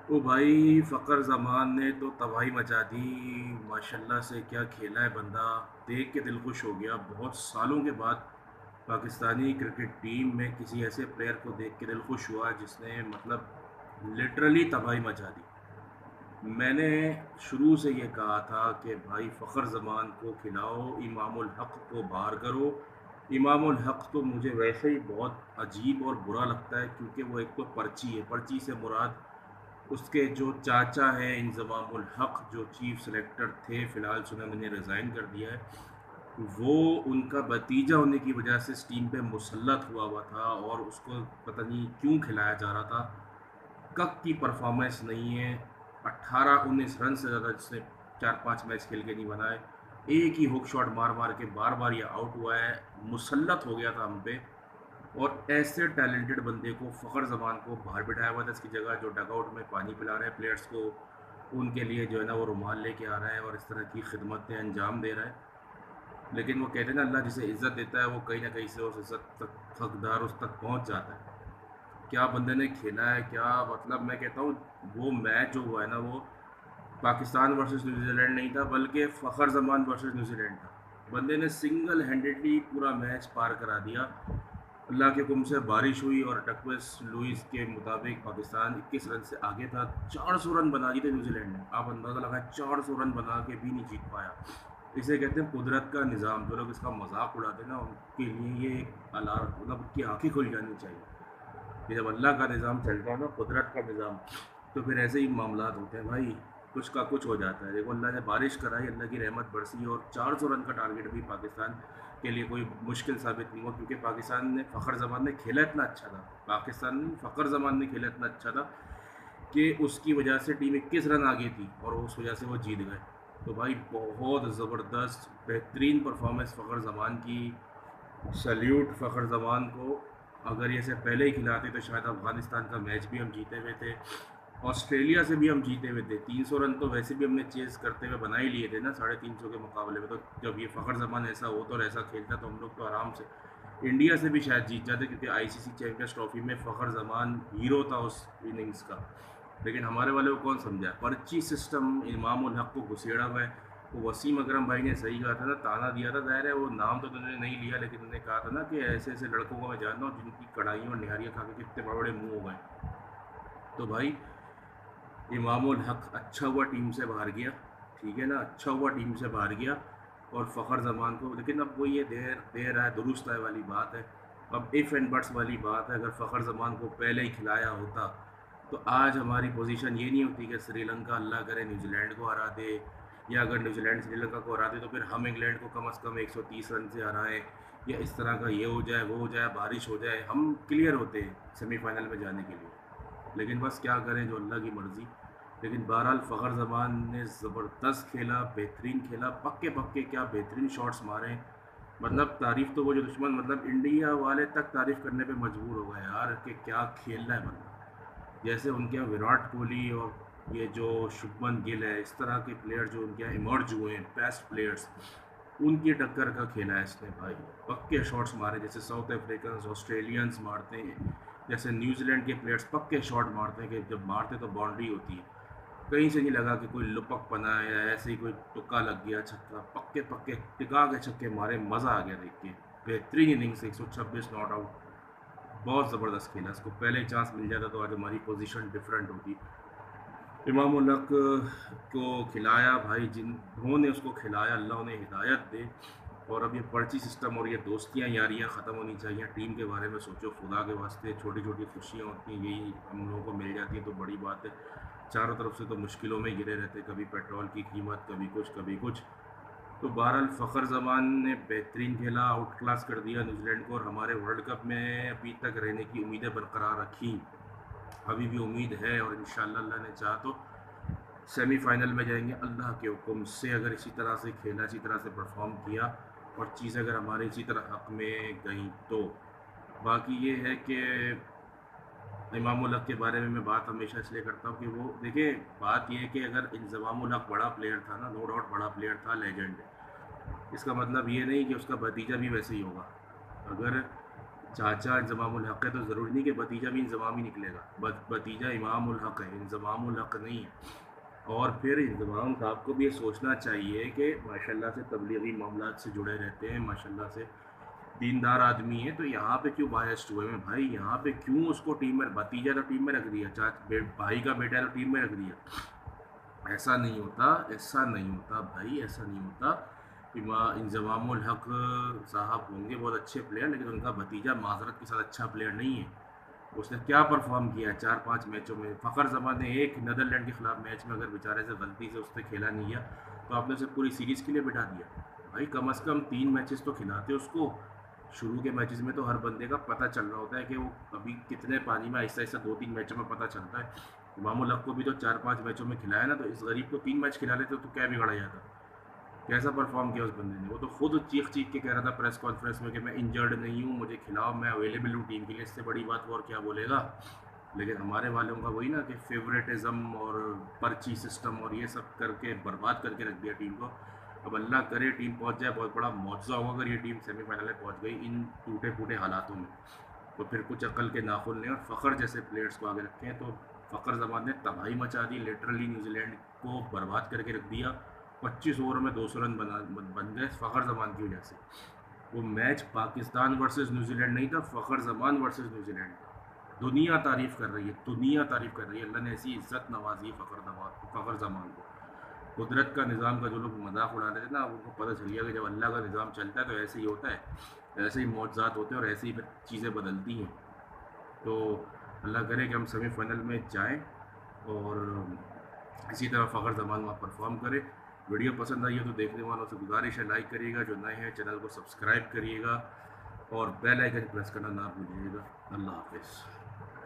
ओ भाई फ़खर ज़मान ने तो तबाही मचा दी। माशाल्लाह से क्या खेला है बंदा। देख के दिल खुश हो गया। बहुत सालों के बाद पाकिस्तानी क्रिकेट टीम में किसी ऐसे प्लेयर को देख के दिल खुश हुआ जिसने मतलब लिटरली तबाही मचा दी। मैंने शुरू से ये कहा था कि भाई फ़खर ज़मान को खिलाओ, इमामुल हक़ को बाहर करो। इमामुल हक़ तो मुझे वैसे ही बहुत अजीब और बुरा लगता है क्योंकि वो एक तो पर्ची है। पर्ची से मुराद उसके जो चाचा हैं इंज़मामुल हक़ जो चीफ़ सेलेक्टर थे, फ़िलहाल उन्होंने रिज़ाइन कर दिया है। वो उनका भतीजा होने की वजह से इस टीम पे मुसल्लत हुआ हुआ था और उसको पता नहीं क्यों खिलाया जा रहा था। कक की परफॉर्मेंस नहीं है। 18-19 रन से ज़्यादा जिसने 4-5 मैच खेल के नहीं बनाए। एक ही हुक शॉट मार मार के बार बार ये आउट हुआ है। मुसल्लत हो गया था हम पे। और ऐसे टैलेंटेड बंदे को फ़खर ज़मान को बाहर बिठाया हुआ था इसकी जगह, जो डगआउट में पानी पिला रहे हैं प्लेयर्स को, उनके लिए जो है ना वो रुमाल लेके आ रहा है और इस तरह की खिदमतें अंजाम दे रहा है। लेकिन वो कहते हैं ना, अल्लाह जिसे इज़्ज़त देता है वो कहीं ना कहीं से उस इज़्ज़त तक हकदार उस तक पहुंच जाता है। क्या बंदे ने खेला है, क्या मतलब मैं कहता हूँ वो मैच जो हुआ है ना, वो पाकिस्तान वर्सेस न्यूजीलैंड नहीं था बल्कि फ़खर ज़मान वर्सेस न्यूजीलैंड था। बंदे ने सिंगल हैंडेडली पूरा मैच पार करा दिया। अल्लाह के हुक्म से बारिश हुई और डकवर्थ लुईस के मुताबिक पाकिस्तान 21 रन से आगे था। 400 रन बना दिए थे न्यूजीलैंड ने। आप अंदाज़ा लगाएं, 400 रन बना के भी नहीं जीत पाया। इसे कहते हैं कुदरत का निज़ाम। जो लोग इसका मजाक उड़ाते हैं ना, उनके लिए ये एक अलार्म, मतलब उनकी आंखें खुल जानी चाहिए कि जब अल्लाह का निज़ाम चलता है ना, कुदरत का निज़ाम, तो फिर ऐसे ही मामलात होते हैं भाई। कुछ का कुछ हो जाता है। देखो, अल्लाह ने बारिश कराई, अल्लाह की रहमत बरसी और 400 रन का टारगेट भी पाकिस्तान के लिए कोई मुश्किल साबित नहीं हुआ क्योंकि पाकिस्तान ने, फ़खर ज़मान ने खेला इतना अच्छा था। पाकिस्तान ने, फ़खर ज़मान ने खेला इतना अच्छा था कि उसकी वजह से टीम 21 रन आगे थी और उस वजह से वो जीत गए। तो भाई बहुत ज़बरदस्त बेहतरीन परफॉर्मेंस फ़खर ज़मान की। सल्यूट फ़खर ज़मान को। अगर ये से पहले ही खिलाते तो शायद अफ़गानिस्तान का मैच भी हम जीते हुए थे। ऑस्ट्रेलिया से भी हम जीते हुए थे। 300 रन तो वैसे भी हमने चेज़ करते हुए बना ही लिए थे ना 350 के मुकाबले में। तो जब ये फ़खर ज़मान ऐसा होता और ऐसा खेलता तो हम लोग तो आराम से इंडिया से भी शायद जीत जाते क्योंकि आईसीसी चैंपियंस ट्रॉफी में फ़खर ज़मान हीरो था उस इनिंग्स का। लेकिन हमारे वाले को कौन समझा। पर्ची सिस्टम इमाम उल हक को घुसेड़ा हुआ है। वो वसीम अकरम भाई ने सही कहा था ना, ताना दिया था। ज़ाहिर है वो नाम तो उन्होंने नहीं लिया लेकिन उन्होंने कहा था ना कि ऐसे ऐसे लड़कों को मैं जानता हूँ जिनकी कढ़ाइयों और निहारियाँ खा के कितने बड़े बड़े मुंह हो गए। तो भाई इमामुल हक अच्छा हुआ टीम से बाहर गया। ठीक है ना, अच्छा हुआ टीम से बाहर गया। और फ़खर ज़मान को, लेकिन अब वो ये देर देर आए दुरुस्त आए वाली बात है। अब इफ़ एंड बट्स वाली बात है। अगर फ़खर ज़मान को पहले ही खिलाया होता तो आज हमारी पोजीशन ये नहीं होती कि श्रीलंका अल्लाह करे न्यूजीलैंड को हरा दे, या अगर न्यूजीलैंड श्रीलंका को हरा दे तो फिर हम इंग्लैंड को कम से कम 130 रन से हराएं, या इस तरह का ये हो जाए वो हो जाए, बारिश हो जाए, हम क्लियर होते हैं सेमीफाइनल में जाने के लिए। लेकिन बस क्या करें, जो अल्लाह की मर्ज़ी। लेकिन बहरहाल फ़खर ज़मान ने ज़बरदस्त खेला, बेहतरीन खेला। पक्के पक्के क्या बेहतरीन शॉट्स मारे। मतलब तारीफ़ तो वो जो दुश्मन, मतलब इंडिया वाले तक तारीफ़ करने पे मजबूर हो गए यार कि क्या खेलना है बंदा। जैसे उनके यहाँ विराट कोहली और ये जो शुभमन गिल है, इस तरह के प्लेयर जो उनके यहाँ इमर्ज हुए हैं, बेस्ट प्लेयर्स, उनकी टक्कर का खेला है इसने भाई। पक्के शॉट्स मारे जैसे साउथ अफ्रीकन ऑस्ट्रेलियंस मारते हैं, जैसे न्यूजीलैंड के प्लेयर्स पक्के शॉट मारते हैं कि जब मारते तो बाउंड्री होती है। कहीं से नहीं लगा कि कोई लुपक बना है या ऐसे ही कोई तुक्का लग गया छक्का। पक्के पक्के टिका के छक्के मारे, मज़ा आ गया देख के। बेहतरीन इनिंग्स, 126 नॉट आउट। बहुत ज़बरदस्त खेला। इसको पहले ही चांस मिल जाता तो आज हमारी पोजीशन डिफरेंट होती। इमाम उल हक को खिलाया भाई, जिन्होंने उसको खिलाया अल्लाह उन्हें हिदायत दे। और अब ये पर्ची सिस्टम और ये दोस्तियाँ यारियाँ ख़त्म होनी चाहिए। टीम के बारे में सोचो खुदा के वास्ते। छोटी छोटी खुशियाँ होती हैं, यही हम लोगों को मिल जाती हैं तो बड़ी बात है। चारों तरफ से तो मुश्किलों में गिरे रहते, कभी पेट्रोल की कीमत, कभी कुछ कभी कुछ। तो बहरहाल फ़खर ज़मान ने बेहतरीन खेला, आउट क्लास कर दिया न्यूजीलैंड को और हमारे वर्ल्ड कप में अभी तक रहने की उम्मीदें बरकरार रखी। अभी भी उम्मीद है और इंशाल्लाह अल्लाह ने चाहा तो सेमीफाइनल में जाएंगे अल्लाह के हुक्म से। अगर इसी तरह से खेला, इसी तरह से परफॉर्म किया और चीज़ें अगर हमारे इसी तरह हक में गई तो। बाकी ये है कि इमाम उल हक के बारे में मैं बात हमेशा इसलिए करता हूँ कि वो देखिए, बात ये है कि अगर इंज़माम उल हक बड़ा प्लेयर था ना, नो डाउट बड़ा प्लेयर था, लेजेंड, इसका मतलब ये नहीं कि उसका भतीजा भी वैसे ही होगा। अगर चाचा इंज़मामुल हक़ है तो ज़रूरी नहीं कि भतीजा भी इंज़माम ही निकलेगा। भतीजा इमामुल हक़ है, इंज़मामुल हक़ नहीं है। और फिर इंज़माम साहब को भी ये सोचना चाहिए कि माशाल्लाह से तबलीगी मामलात से जुड़े रहते हैं, माशाल्लाह से दीनदार आदमी है, तो यहाँ पे क्यों बायस्ड हुए हैं भाई? यहाँ पे क्यों उसको टीम में, भतीजा तो टीम में रख दिया, भाई का बेटा तो टीम में रख दिया। ऐसा नहीं होता, ऐसा नहीं होता भाई, ऐसा नहीं होता। इंज़मामुल हक़ साहब होंगे बहुत अच्छे प्लेयर, लेकिन उनका भतीजा माज़रत के साथ अच्छा प्लेयर नहीं है। उसने क्या परफॉर्म किया है 4-5 मैचों में? फ़खर ज़मान ने एक नीदरलैंड के ख़िलाफ़ मैच में अगर बेचारे से गलती से उसने खेला नहीं गया, तो आपने उसे पूरी सीरीज़ के लिए बिठा दिया। भाई कम से कम 3 मैचेस तो खिलाते उसको। शुरू के मैचेस में तो हर बंदे का पता चल रहा होता है कि वो अभी कितने पानी में, आहिस्ता-आहिस्ता 2-3 मैचों में पता चलता है। इमामुल हक़ को भी तो 4-5 मैचों में खिलाया ना, तो इस गरीब को 3 मैच खिला लेते तो क्या बिगड़ जाता? कैसा परफॉर्म किया उस बंदे ने? वो तो खुद चीख-चीख के कह रहा था प्रेस कॉन्फ्रेंस में कि मैं इंजर्ड नहीं हूँ, मुझे खिलाओ, मैं अवेलेबल हूँ टीम के लिए। इससे बड़ी बात और क्या बोलेगा? लेकिन हमारे वालों का वही ना कि फेवरेटिज्म और पर्ची सिस्टम और ये सब करके बर्बाद करके रख दिया टीम को। अब अल्लाह करे टीम पहुंच जाए, बहुत बड़ा मुआवजा होगा अगर ये टीम सेमीफाइनल में पहुंच गई इन टूटे-फूटे हालातों में। तो फिर कुछ अकल के नाखुन लें और फ़खर जैसे प्लेयर्स को आगे रखें। तो फ़खर ज़मान ने तबाही मचा दी, लिटरली न्यूजीलैंड को बर्बाद करके रख दिया। 25 ओवर में 200 रन बन गए फ़खर ज़मान की वजह से। वो मैच पाकिस्तान वर्सेस न्यूजीलैंड नहीं था, फ़खर ज़मान वर्सेस न्यूजीलैंड था। दुनिया तारीफ़ कर रही है, दुनिया तारीफ़ कर रही है। अल्लाह ने ऐसी इज़्ज़त नवाजी है फ़खर ज़मान को। कुदरत का निज़ाम का जो लोग मजाक उड़ा रहे थे ना, उनको पता चल गया कि जब अल्लाह का निज़ाम चलता है तो ऐसे ही होता है, ऐसे ही मौजज़ात होते हैं और ऐसे ही फिर चीज़ें बदलती हैं। तो अल्लाह करे कि हम सेमीफाइनल में जाएं और इसी तरह फ़खर ज़मान वहाँ परफॉर्म करे। वीडियो पसंद आई हो तो देखने वालों से गुजारिश है लाइक करिएगा, जो नए हैं चैनल को सब्सक्राइब करिएगा और बेल आइकन प्रेस करना ना भूलिएगा। अल्लाह हाफ़िज़।